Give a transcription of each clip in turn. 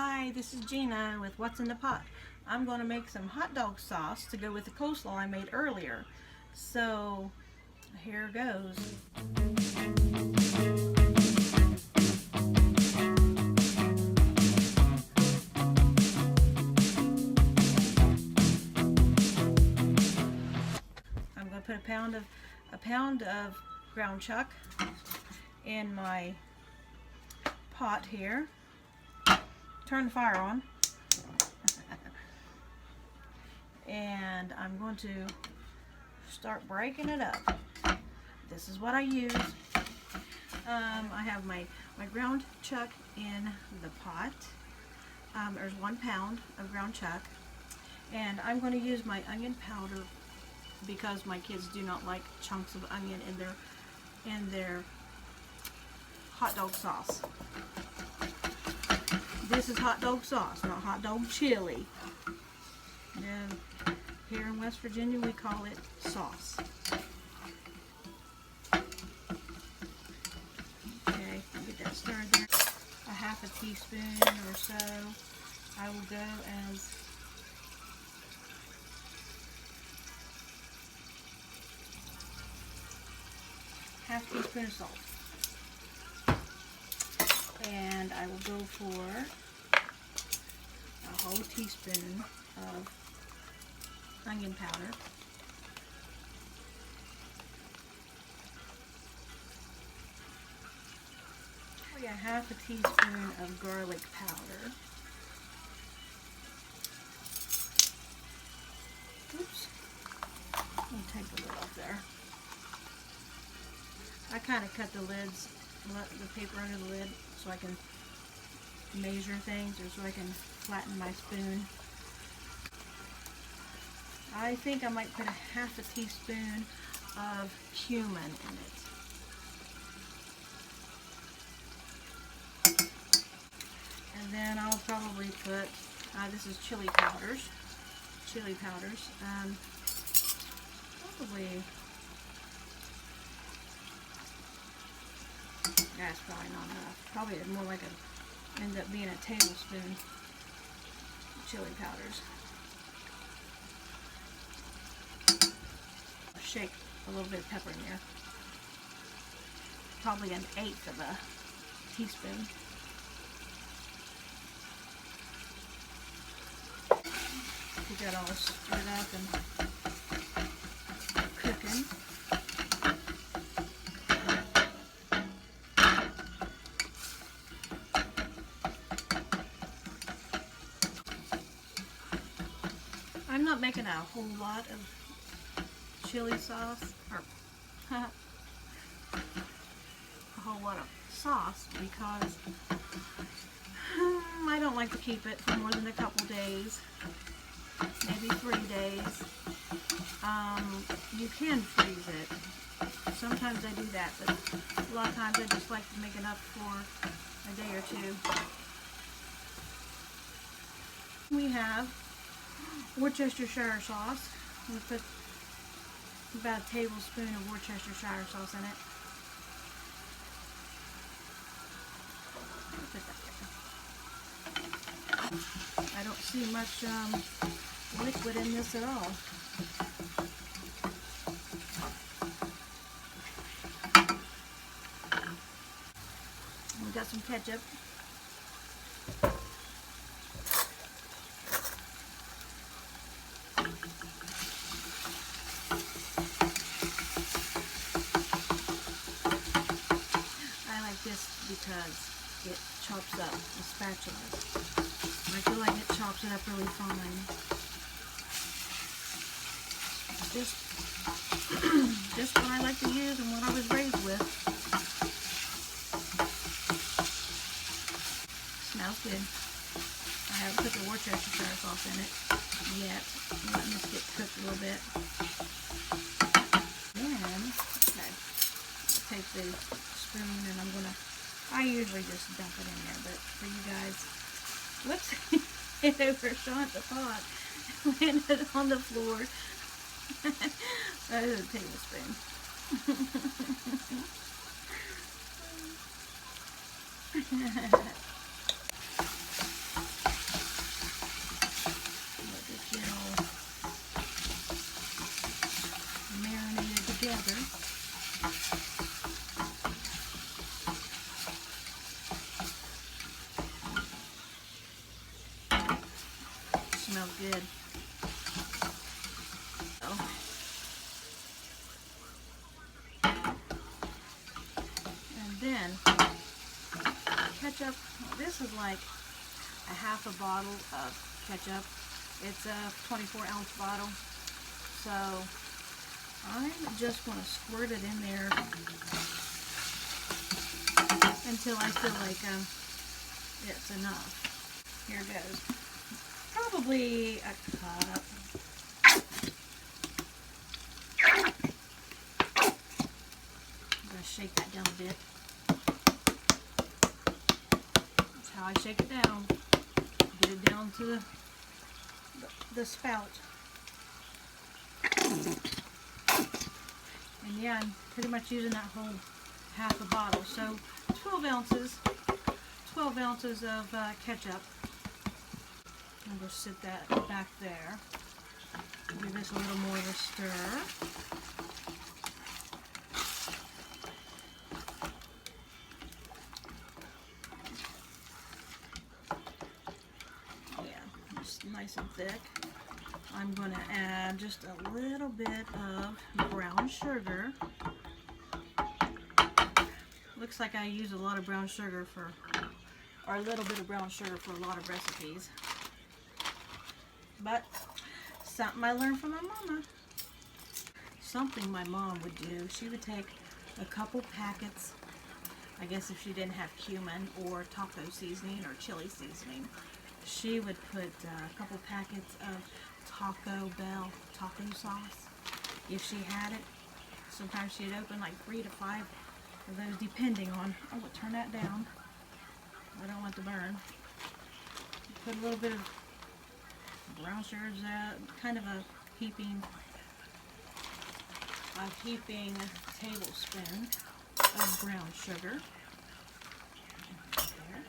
Hi, this is Gina with What's in the Pot. I'm going to make some hot dog sauce to go with the coleslaw I made earlier. So, here goes. I'm going to put a pound of ground chuck in my pot here. Turn the fire on. And I'm going to start breaking it up. This is what I use. I have my ground chuck in the pot. There's 1 pound of ground chuck. And I'm going to use my onion powder because my kids do not like chunks of onion in their hot dog sauce. This is hot dog sauce, not hot dog chili. And here in West Virginia we call it sauce. Okay, get that stirred there. A half a teaspoon or so. I will go as half teaspoon of salt. And I will go for a whole teaspoon of onion powder. We got half a teaspoon of garlic powder. Oops. Let me take the lid off there. I kind of cut the lids, the paper under the lid, so I can measure things, or so I can flatten my spoon. I think I might put a half a teaspoon of cumin in it. And then I'll probably put, this is chili powders. Probably, that's probably not enough. Probably more like end up being a tablespoon of chili powders. Shake a little bit of pepper in there. Probably 1/8 of a teaspoon. Get that all stirred up and cooking. I'm not making a whole lot of chili sauce, or a whole lot of sauce, because I don't like to keep it for more than a couple days, maybe 3 days. You can freeze it. Sometimes I do that, but a lot of times I just like to make it up for a day or two. We have Worcestershire sauce. We put about a tablespoon of Worcestershire sauce in it. Put that there. I don't see much liquid in this at all. We've got some ketchup. Because it chops up the spatula. I feel like it chops it up really fine. Just what I like to use and what I was raised with. Smells good. I haven't put the Worcestershire sauce in it yet. I'm letting this get cooked a little bit. Then, okay, I'll take the spoon and I'm gonna. I usually just dump it in there, but for you guys, whoops, it overshot the pot, landed on the floor. That is a tablespoon. smells good. Oh. And then ketchup. This is like a half a bottle of ketchup. It's a 24-ounce bottle. So I just want to squirt it in there until I feel like it's enough. Here goes. Probably a cup. I'm going to shake that down a bit. That's how I shake it down. Get it down to the spout. And yeah, I'm pretty much using that whole half a bottle. So 12 ounces of ketchup. I'm going to sit that back there. Give this a little more of a stir. Yeah, just nice and thick. I'm going to add just a little bit of brown sugar. Looks like I use a lot of brown sugar or a little bit of brown sugar for a lot of recipes. But something I learned from my mama. Something my mom would do, she would take a couple packets, I guess if she didn't have cumin or taco seasoning or chili seasoning, she would put a couple packets of Taco Bell taco sauce. If she had it, sometimes she'd open like 3 to 5 of those depending on, oh, turn that down. I don't want to burn. Put a little bit of brown sugar, kind of a heaping tablespoon of brown sugar. There.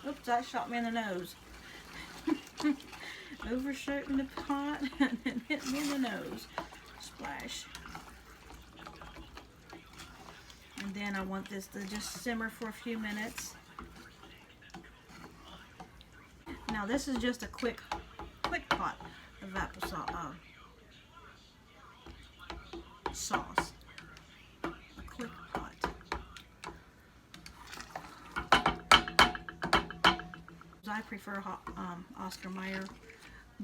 Oops, that shot me in the nose. Overshooting the pot and it hit me in the nose. Splash. And then I want this to just simmer for a few minutes. Now this is just a quick pot of applesauce sauce. A quick pot. I prefer Oscar Mayer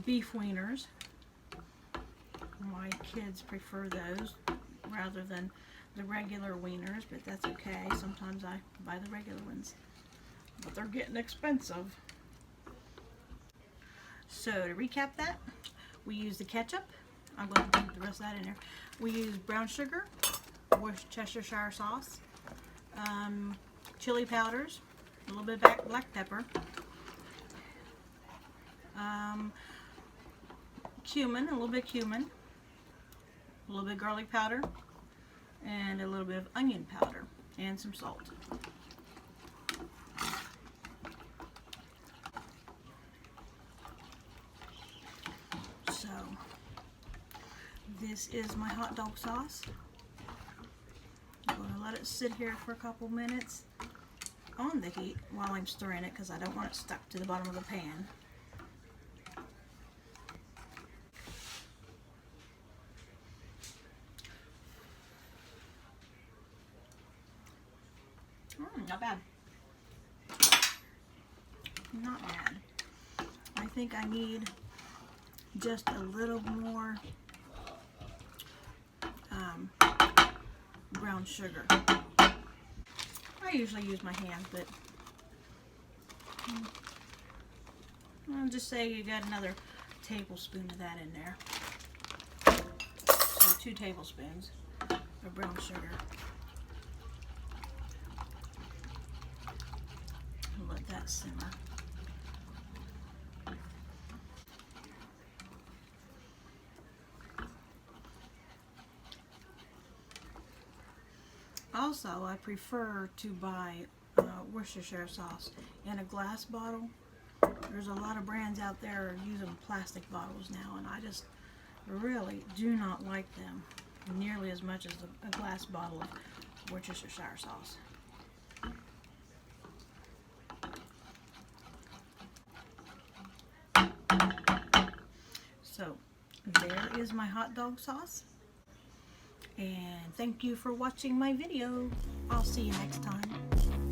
beef wieners. My kids prefer those rather than the regular wieners, but that's okay. Sometimes I buy the regular ones, but they're getting expensive. So to recap that, we use the ketchup. I'm going to put the rest of that in there. We use brown sugar, Worcestershire sauce, chili powders, a little bit of black pepper, cumin, a little bit of cumin, a little bit of garlic powder, and a little bit of onion powder, and some salt. So, this is my hot dog sauce. I'm going to let it sit here for a couple minutes on the heat while I'm stirring it because I don't want it stuck to the bottom of the pan. Not bad. Not bad. I think I need just a little more brown sugar. I usually use my hand, but I'll just say you got another tablespoon of that in there. So 2 tablespoons of brown sugar. Let that simmer. Also, I prefer to buy Worcestershire sauce in a glass bottle. There's a lot of brands out there using plastic bottles now, and I just really do not like them nearly as much as a glass bottle of Worcestershire sauce. there is my hot dog sauce. And thank you for watching my video. I'll see you next time.